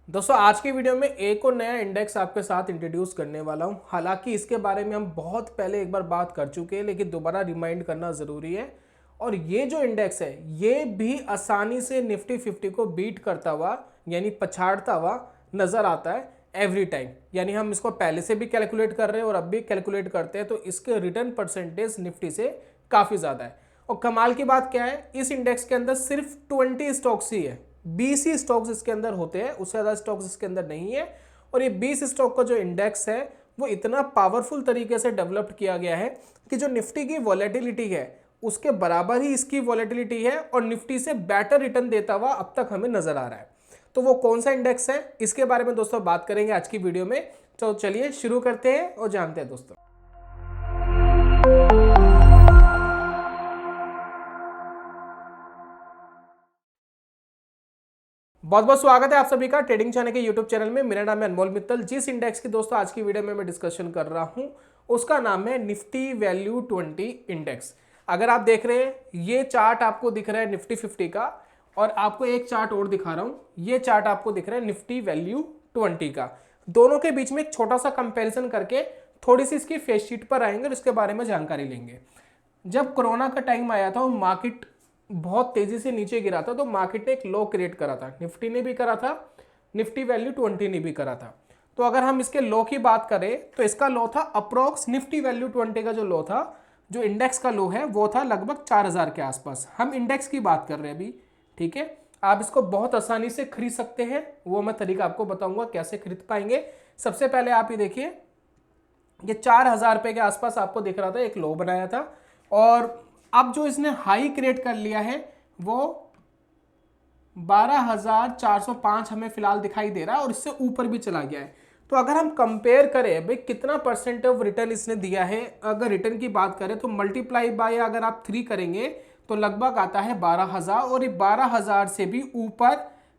दोस्तों आज की वीडियो में एक और नया इंडेक्स आपके साथ इंट्रोड्यूस करने वाला हूं। हालांकि इसके बारे में हम बहुत पहले एक बार बात कर चुके हैं, लेकिन दोबारा रिमाइंड करना ज़रूरी है। और ये जो इंडेक्स है ये भी आसानी से निफ्टी 50 को बीट करता हुआ यानी पछाड़ता हुआ नज़र आता है एवरी टाइम। यानी हम इसको पहले से भी कैलकुलेट कर रहे हैं और अब भी कैलकुलेट करते हैं, तो इसके रिटर्न परसेंटेज निफ्टी से काफ़ी ज़्यादा है। और कमाल की बात क्या है, इस इंडेक्स के अंदर सिर्फ 20 स्टॉक्स ही है, 20 ही स्टॉक्स इसके अंदर होते हैं, उससे ज़्यादा स्टॉक्स इसके अंदर नहीं है। और ये 20 स्टॉक का जो इंडेक्स है वो इतना पावरफुल तरीके से डेवलप्ड किया गया है कि जो निफ्टी की वॉलेटिलिटी है उसके बराबर ही इसकी वॉलेटिलिटी है और निफ्टी से बेटर रिटर्न देता हुआ अब तक हमें नजर आ रहा है। तो वो कौन सा इंडेक्स है, इसके बारे में दोस्तों बात करेंगे आज की वीडियो में। तो चलिए शुरू करते हैं और जानते हैं दोस्तों। बहुत बहुत स्वागत है आप सभी का ट्रेडिंग चैनल के यूट्यूब चैनल में। मेरा नाम है अनमोल मित्तल। जिस इंडेक्स की दोस्तों आज की वीडियो में मैं डिस्कशन कर रहा हूं उसका नाम है निफ्टी वैल्यू 20 इंडेक्स। अगर आप देख रहे हैं ये चार्ट आपको दिख रहा है निफ्टी 50 का, और आपको एक चार्ट और दिखा रहा हूं, ये चार्ट आपको दिख रहा है निफ्टी वैल्यू 20 का। दोनों के बीच में एक छोटा सा कंपेरिजन करके थोड़ी सी इसकी फेस शीट पर आएंगे और इसके बारे में जानकारी लेंगे। जब कोरोना का टाइम आया था और मार्केट बहुत तेजी से नीचे गिरा था, तो मार्केट ने एक लो क्रिएट करा था, निफ्टी ने भी करा था, निफ्टी वैल्यू 20 ने भी करा था। तो अगर हम इसके लो की बात करें तो इसका लो था अप्रोक्स, निफ्टी वैल्यू 20 का जो लो था, जो इंडेक्स का लो है वो था लगभग 4000 के आसपास। हम इंडेक्स की बात कर रहे हैं अभी, ठीक है। आप इसको बहुत आसानी से खरीद सकते हैं, वो मैं तरीका आपको बताऊंगा कैसे खरीद पाएंगे। सबसे पहले आप ये देखिए, ये 4000 रुपए के आसपास आपको दिख रहा था, एक लो बनाया था, और अब जो इसने हाई क्रिएट कर लिया है वो 12405 हमें फिलहाल दिखाई दे रहा है और इससे ऊपर भी चला गया है। तो अगर हम कंपेयर करें भाई कितना परसेंट ऑफ रिटर्न इसने दिया है, अगर रिटर्न की बात करें तो मल्टीप्लाई बाय अगर आप 3 करेंगे तो लगभग आता है 12000, और ये 12000 से भी ऊपर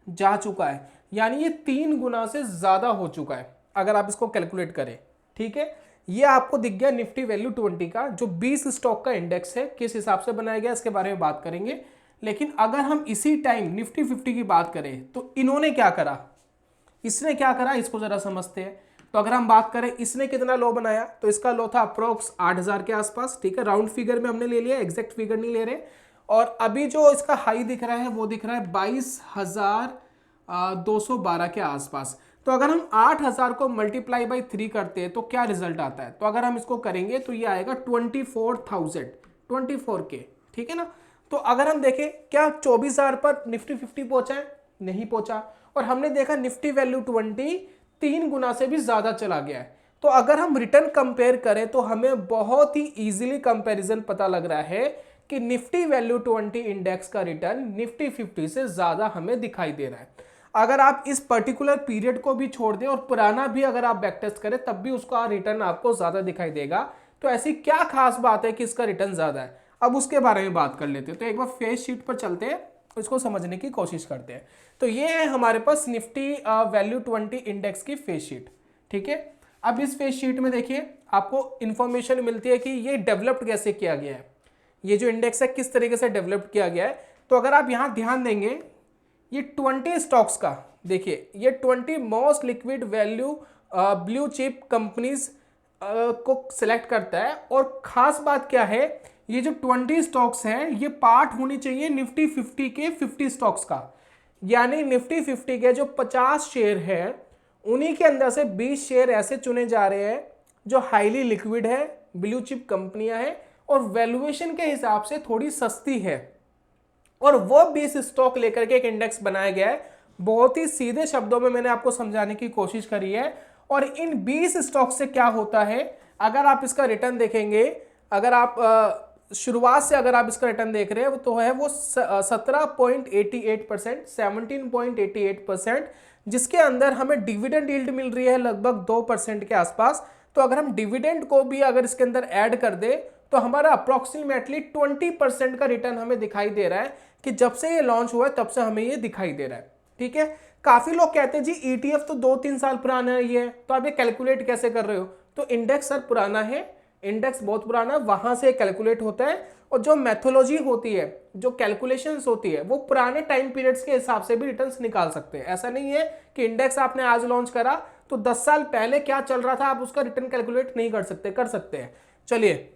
जा चुका है। यानी ये 3 गुना से ज्यादा हो चुका है अगर आप इसको कैलकुलेट करें, ठीक है। ये आपको दिख गया निफ्टी वैल्यू 20 का जो 20 स्टॉक का इंडेक्स है, किस हिसाब से बनाया गया इसके बारे में बात करेंगे। लेकिन अगर हम इसी टाइम निफ्टी 50 की बात करें तो इन्होंने क्या करा, इसने क्या करा, इसको जरा समझते हैं। तो अगर हम बात करें इसने कितना लो बनाया, तो इसका लो था अप्रोक्स 8000 के आसपास, ठीक है। राउंड फिगर में हमने ले लिया, एग्जैक्ट फिगर नहीं ले रहे। और अभी जो इसका हाई दिख रहा है वो दिख रहा है 22212 के आसपास। तो अगर हम 8000 को मल्टीप्लाई बाई 3 करते हैं तो क्या रिजल्ट आता है, तो अगर हम इसको करेंगे तो ये आएगा 24,000, 24 के, ठीक है ना। तो अगर हम देखें क्या 24000 पर निफ्टी 50 पहुंचा है, नहीं पहुंचा। और हमने देखा निफ्टी वैल्यू 20 3 गुना से भी ज्यादा चला गया है। तो अगर हम रिटर्न कंपेयर करें तो हमें बहुत ही इजीली कंपैरिजन पता लग रहा है कि निफ्टी वैल्यू 20 इंडेक्स का रिटर्न निफ्टी 50 से ज्यादा हमें दिखाई दे रहा है। अगर आप इस पर्टिकुलर पीरियड को भी छोड़ दें और पुराना भी अगर आप बैक टेस्ट करें तब भी उसका रिटर्न आपको ज्यादा दिखाई देगा। तो ऐसी क्या खास बात है कि इसका रिटर्न ज्यादा है, अब उसके बारे में बात कर लेते हैं। तो एक बार फेस शीट पर चलते हैं, इसको समझने की कोशिश करते हैं। तो ये है हमारे पास निफ्टी वैल्यू 20 इंडेक्स की फेस शीट, ठीक है। अब इस फेस शीट में देखिए आपको इंफॉर्मेशन मिलती है कि ये डेवलप्ड कैसे किया गया है, ये जो इंडेक्स है किस तरीके से डेवलप किया गया है। तो अगर आप यहां ध्यान देंगे, ये 20 स्टॉक्स का देखिए, ये 20 most liquid value blue chip companies को सिलेक्ट करता है। और खास बात क्या है, ये जो 20 स्टॉक्स हैं ये पार्ट होनी चाहिए निफ्टी 50 के 50 स्टॉक्स का। यानी निफ्टी 50 के जो 50 शेयर है उन्हीं के अंदर से 20 शेयर ऐसे चुने जा रहे हैं जो हाईली लिक्विड है, ब्लू चिप कंपनियां हैं और वैल्यूएशन के हिसाब से थोड़ी सस्ती है। और वो 20 स्टॉक लेकर के एक इंडेक्स बनाया गया है। बहुत ही सीधे शब्दों में मैंने आपको समझाने की कोशिश करी है। और इन 20 स्टॉक से क्या होता है, अगर आप इसका रिटर्न देखेंगे, अगर आप शुरुआत से अगर आप इसका रिटर्न देख रहे हैं तो है वो 17.88%, 17.88%, जिसके अंदर हमें डिविडेंड यील्ड मिल रही है लगभग 2% के आसपास। तो अगर हम डिविडेंड को भी अगर इसके अंदर ऐड कर दे तो हमारा अप्रोक्सीमेटली 20% का रिटर्न हमें दिखाई दे रहा है कि जब से ये लॉन्च हुआ है तब से हमें ये दिखाई दे रहा है, ठीक है। काफी लोग कहते हैं जी ईटीएफ तो 2-3 साल पुराना है ये, तो आप ये कैलकुलेट कैसे कर रहे हो। तो इंडेक्स सर पुराना है, इंडेक्स बहुत पुराना, वहां से कैलकुलेट होता है और जो मैथोलॉजी होती है, जो कैलकुलेशंस होती है, वो पुराने टाइम पीरियड्स के हिसाब से भी रिटर्न्स निकाल सकते हैं। ऐसा नहीं है कि इंडेक्स आपने आज लॉन्च करा तो 10 साल पहले क्या चल रहा था आप उसका रिटर्न कैलकुलेट नहीं कर सकते, कर सकते हैं। चलिए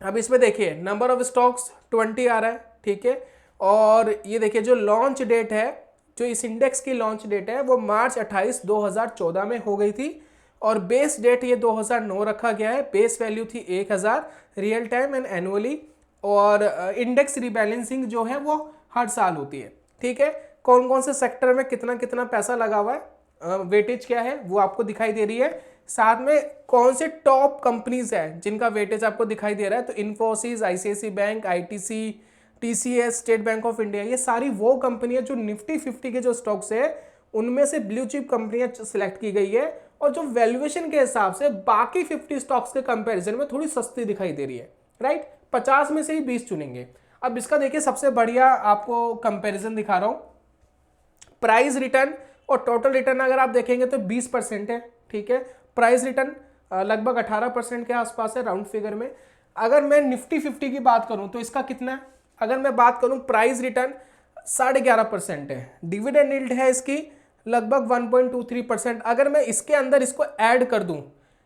अब इसमें देखिए नंबर ऑफ स्टॉक्स 20 आ रहा है, ठीक है। और ये देखिए जो लॉन्च डेट है, जो इस इंडेक्स की लॉन्च डेट है वो मार्च 28 2014 में हो गई थी और बेस डेट ये 2009 रखा गया है। बेस वैल्यू थी 1000 रियल टाइम एंड एनुअली। और इंडेक्स रिबैलेंसिंग जो है वो हर साल होती है, ठीक है। कौन कौन से सेक्टर में कितना कितना पैसा लगा हुआ है, वेटेज क्या है वो आपको दिखाई दे रही है। साथ में कौन से टॉप कंपनीज है जिनका वेटेज आपको दिखाई दे रहा है, तो Infosys, ICICI bank, ITC, TCS, State Bank of India, ये सारी वो कंपनियां जो निफ्टी 50 के जो स्टॉक्स है उनमें से ब्लू चिप कंपनियां सिलेक्ट की गई है और जो वैल्यूएशन के हिसाब से बाकी 50 स्टॉक्स के कंपैरिजन में थोड़ी सस्ती दिखाई दे रही है, राइट। 50 में से ही 20 चुनेंगे। अब इसका देखिए सबसे बढ़िया आपको कंपैरिजन दिखा रहा हूं। प्राइस रिटर्न और टोटल रिटर्न अगर आप देखेंगे तो 20% है, ठीक है। प्राइस रिटर्न लगभग 18% के आसपास है राउंड फिगर में। अगर मैं निफ्टी 50 की बात करूं तो इसका कितना है, अगर मैं बात करूं प्राइस रिटर्न 11.5% है। डिविडेंड यील्ड है इसकी लगभग 1.23%। अगर मैं इसके अंदर इसको ऐड कर दूं,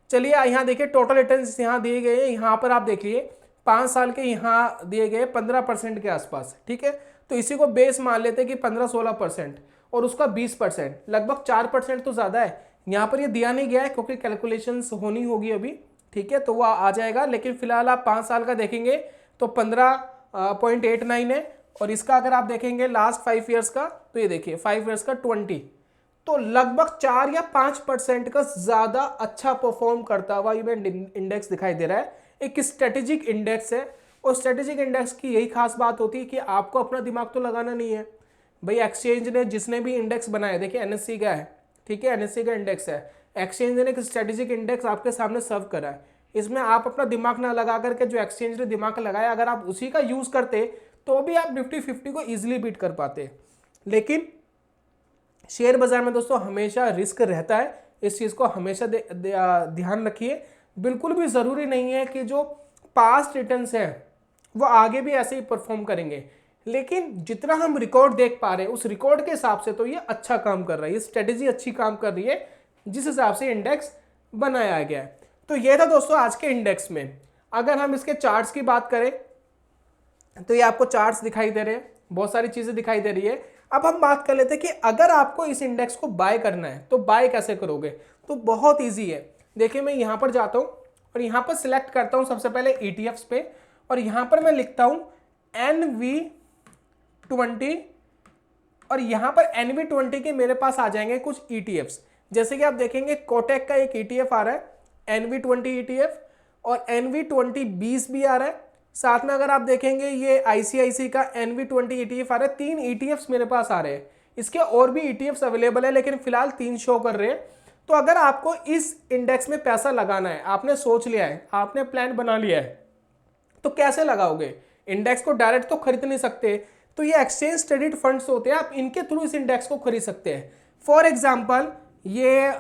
चलिए यहाँ देखिए टोटल रिटर्न यहाँ दिए गए हैं, यहाँ पर आप देखिए 5 साल के यहाँ दिए गए 15% के आसपास, ठीक है। तो इसी को बेस मान लेते हैं कि 15-16% और उसका 20%, लगभग 4% तो ज़्यादा है। यहाँ पर ये दिया नहीं गया है क्योंकि कैलकुलेशंस होनी होगी अभी, ठीक है, तो वो आ जाएगा। लेकिन फिलहाल आप 5 साल का देखेंगे तो 15.89 है और इसका अगर आप देखेंगे लास्ट 5 ईयर्स का तो ये देखिए 5 ईयर्स का 20, तो लगभग 4 या 5% का ज़्यादा अच्छा परफॉर्म करता हुआ इंडेक्स दिखाई दे रहा है। एक स्ट्रेटेजिक इंडेक्स है और स्ट्रेटेजिक इंडेक्स की यही खास बात होती है कि आपको अपना दिमाग तो लगाना नहीं है भाई। एक्सचेंज ने जिसने भी इंडेक्स बनाया, देखिए एनएससी का है, ठीक है, एनएससी का इंडेक्स है, एक्सचेंज ने एक स्ट्रेटेजिक इंडेक्स आपके सामने सर्व करा है। इसमें आप अपना दिमाग ना लगा करके जो एक्सचेंज ने दिमाग लगाया अगर आप उसी का यूज करते तो भी आप निफ्टी 50 को इजीली बीट कर पाते। लेकिन शेयर बाजार में दोस्तों हमेशा रिस्क रहता है, इस चीज को हमेशा ध्यान रखिए। बिल्कुल भी जरूरी नहीं है कि जो पास्ट रिटर्न्स है वो आगे भी ऐसे ही परफॉर्म करेंगे, लेकिन जितना हम रिकॉर्ड देख पा रहे हैं उस रिकॉर्ड के हिसाब से तो ये अच्छा काम कर रहा है, ये स्ट्रेटेजी अच्छी काम कर रही है जिस हिसाब से इंडेक्स बनाया गया है। तो ये था दोस्तों आज के इंडेक्स में। अगर हम इसके चार्ट्स की बात करें तो ये आपको चार्ट्स दिखाई दे रहे हैं, बहुत सारी चीजें दिखाई दे रही है। अब हम बात कर लेते हैं कि अगर आपको इस इंडेक्स को बाय करना है तो बाय कैसे करोगे, तो बहुत ईजी है। देखिए मैं यहां पर जाता हूं और यहां पर सिलेक्ट करता हूं सबसे पहले ETFs पे और यहां पर मैं लिखता हूं NV20 और यहां पर NV20 के मेरे पास आ जाएंगे कुछ ETFs। जैसे कि आप देखेंगे कोटेक का एक ETF आ रहा है NV20 ETF और NV20 भी आ रहा है। साथ में अगर आप देखेंगे ये ICICI का NV20 ETF आ रहा है। 3 ETFs मेरे पास आ रहे हैं। इसके और भी ETFs अवेलेबल है लेकिन फिलहाल 3 शो कर रहे हैं। तो अगर आपको इस इंडेक्स में पैसा लगाना है, आपने सोच लिया है, आपने प्लान बना लिया है, तो कैसे लगाओगे? इंडेक्स को डायरेक्ट तो खरीद नहीं सकते, तो ये एक्सचेंज ट्रेडेड फंड्स होते हैं, आप इनके थ्रू इस इंडेक्स को खरीद सकते हैं। फॉर एग्जाम्पल ये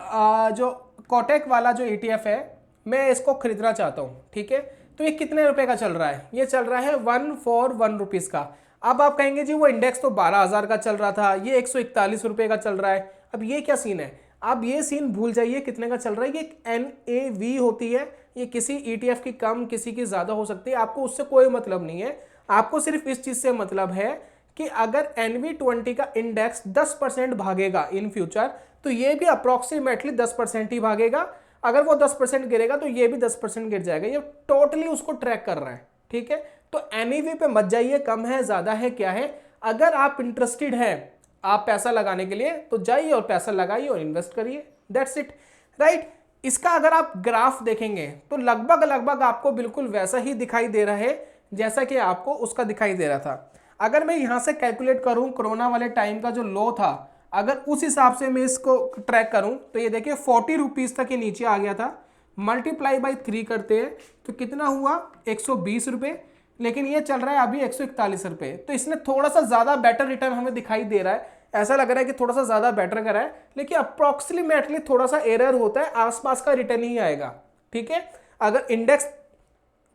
जो कोटेक वाला जो ETF है मैं इसको खरीदना चाहता हूँ, ठीक है, तो ये कितने रुपए का चल रहा है? ये चल रहा है 141 रुपीज़ का। अब आप कहेंगे जी वो इंडेक्स तो 12,000 का चल रहा था, ये 141 रुपये का चल रहा है, अब ये क्या सीन है? आप ये सीन भूल जाइए कितने का चल रहा है। ये एक NAV होती है, ये किसी ETF की कम किसी की ज़्यादा हो सकती है, आपको उससे कोई मतलब नहीं है। आपको सिर्फ इस चीज़ से मतलब है कि अगर NV20 का इंडेक्स 10% भागेगा इन फ्यूचर तो ये भी अप्रॉक्सीमेटली 10% ही भागेगा। अगर वो 10% गिरेगा तो ये भी 10% गिर जाएगा। ये टोटली उसको ट्रैक कर रहा है, ठीक है। तो NAV पे मत जाइए, कम है ज़्यादा है क्या है। अगर आप इंटरेस्टेड हैं आप पैसा लगाने के लिए तो जाइए और पैसा लगाइए और इन्वेस्ट करिए, दैट्स इट, राइट। इसका अगर आप ग्राफ देखेंगे तो लगभग आपको बिल्कुल वैसा ही दिखाई दे रहा है जैसा कि आपको उसका दिखाई दे रहा था। अगर मैं यहां से कैलकुलेट करूं कोरोना वाले टाइम का जो लो था, अगर उस हिसाब से मैं इसको ट्रैक करूं तो ये देखिए 40 रुपीज़ तक ये नीचे आ गया था। मल्टीप्लाई बाई 3 करते हैं तो कितना हुआ 120 रुपये, लेकिन ये चल रहा है अभी 141 रुपये। तो इसने थोड़ा सा ज़्यादा बेटर रिटर्न हमें दिखाई दे रहा है, ऐसा लग रहा है कि थोड़ा सा ज़्यादा बेटर करा है, लेकिन अप्रॉक्सीमेटली थोड़ा सा एरर होता है, आसपास का रिटर्न ही आएगा, ठीक है। अगर इंडेक्स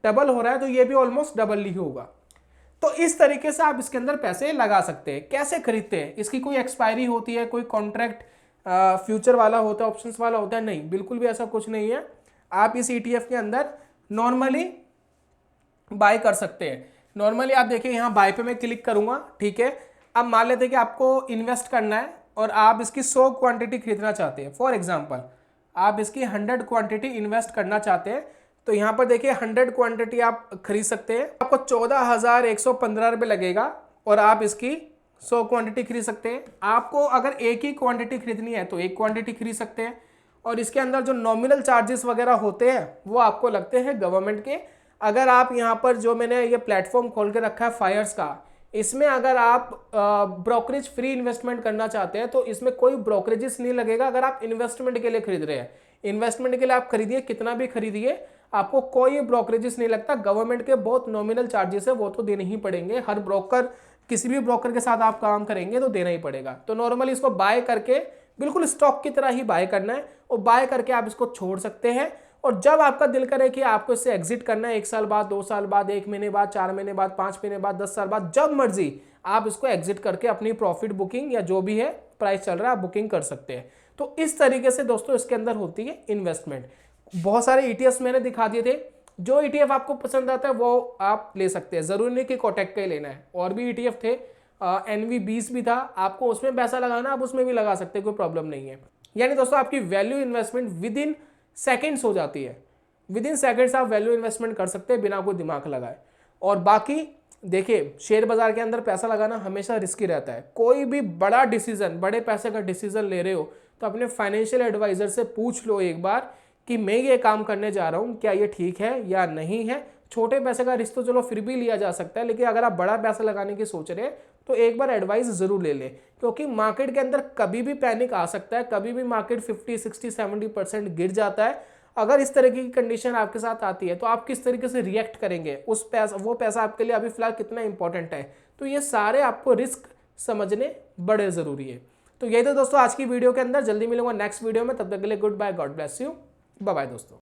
डबल हो रहा है तो ये भी ऑलमोस्ट डबल ही होगा। तो इस तरीके से आप इसके अंदर पैसे लगा सकते हैं। कैसे खरीदते हैं, इसकी कोई एक्सपायरी होती है, कोई कॉन्ट्रैक्ट फ्यूचर वाला होता है, ऑप्शंस वाला होता है? नहीं, बिल्कुल भी ऐसा कुछ नहीं है। आप इस ETF के अंदर नॉर्मली बाय कर सकते हैं। नॉर्मली आप देखिए यहाँ बाय पे मैं क्लिक करूंगा, ठीक है। अब मान लेते हैं कि आपको इन्वेस्ट करना है और आप इसकी 100 क्वांटिटी खरीदना चाहते हैं। फॉर एग्जांपल आप इसकी 100 क्वांटिटी इन्वेस्ट करना चाहते हैं, तो यहाँ पर देखिए 100 क्वांटिटी आप खरीद सकते हैं। आपको 14,115 रुपये लगेगा और आप इसकी 100 क्वांटिटी खरीद सकते हैं। आपको अगर एक ही क्वांटिटी खरीदनी है तो एक क्वांटिटी खरीद सकते हैं। और इसके अंदर जो नॉमिनल चार्जेस वगैरह होते हैं वो आपको लगते हैं गवर्नमेंट के। अगर आप यहाँ पर जो मैंने ये प्लेटफॉर्म खोल के रखा है फायर्स का, इसमें अगर आप ब्रोकरेज फ्री इन्वेस्टमेंट करना चाहते हैं तो इसमें कोई ब्रोकरेजेस नहीं लगेगा। अगर आप इन्वेस्टमेंट के लिए खरीद रहे हैं, इन्वेस्टमेंट के लिए आप खरीदिए, कितना भी खरीदिए, आपको कोई ब्रोकरेजेस नहीं लगता। गवर्नमेंट के बहुत नॉमिनल चार्जेस है, वो तो देने ही पड़ेंगे। हर ब्रोकर, किसी भी ब्रोकर के साथ आप काम करेंगे तो देना ही पड़ेगा। तो नॉर्मली इसको बाय करके बिल्कुल स्टॉक की तरह ही बाय करना है और बाय करके आप इसको छोड़ सकते हैं। और जब आपका दिल करे कि आपको इससे एग्जिट करना है, 1 साल बाद, 2 साल बाद, 1 महीने बाद, 4 महीने बाद, 5 महीने बाद, 10 साल बाद, जब मर्जी आप इसको एग्जिट करके अपनी प्रॉफिट बुकिंग या जो भी है प्राइस चल रहा है आप बुकिंग कर सकते हैं। तो इस तरीके से दोस्तों इसके अंदर होती है इन्वेस्टमेंट। बहुत सारे ETFs मैंने दिखा दिए थे। जो ETF आपको पसंद आता है वो आप ले सकते हैं, जरूरी नहीं कि कोटक का ही लेना है। और भी ETF थे, NV20 भी था, आपको उसमें पैसा लगाना आप उसमें भी लगा सकते हैं, कोई प्रॉब्लम नहीं है। यानी दोस्तों आपकी value investment with in seconds हो जाती है। विद इन सेकेंड्स आप वैल्यू इन्वेस्टमेंट कर सकते हैं बिना कोई दिमाग लगाए। और बाकी देखिए, शेयर बाजार के अंदर पैसा लगाना हमेशा रिस्की रहता है। कोई भी बड़ा डिसीजन, बड़े पैसे का डिसीजन ले रहे हो तो अपने फाइनेंशियल एडवाइजर से पूछ लो एक बार कि मैं ये काम करने जा रहा हूँ, क्या ये ठीक है या नहीं है। छोटे पैसे का रिस्क तो चलो फिर भी लिया जा सकता है, लेकिन अगर आप बड़ा पैसा लगाने की सोच रहे हैं तो एक बार एडवाइस जरूर ले लें, क्योंकि मार्केट के अंदर कभी भी पैनिक आ सकता है। कभी भी मार्केट 50, 60, 70% गिर जाता है। अगर इस तरह की कंडीशन आपके साथ आती है तो आप किस तरीके से रिएक्ट करेंगे, उस पैसा, वो पैसा आपके लिए अभी फिलहाल कितना इंपॉर्टेंट है। तो ये सारे आपको रिस्क समझने बड़े जरूरी है। तो यही तो दोस्तों आज की वीडियो के अंदर। जल्दी मिलूंगा नेक्स्ट वीडियो में, तब तक के लिए good bye, God bless you, bye bye दोस्तों।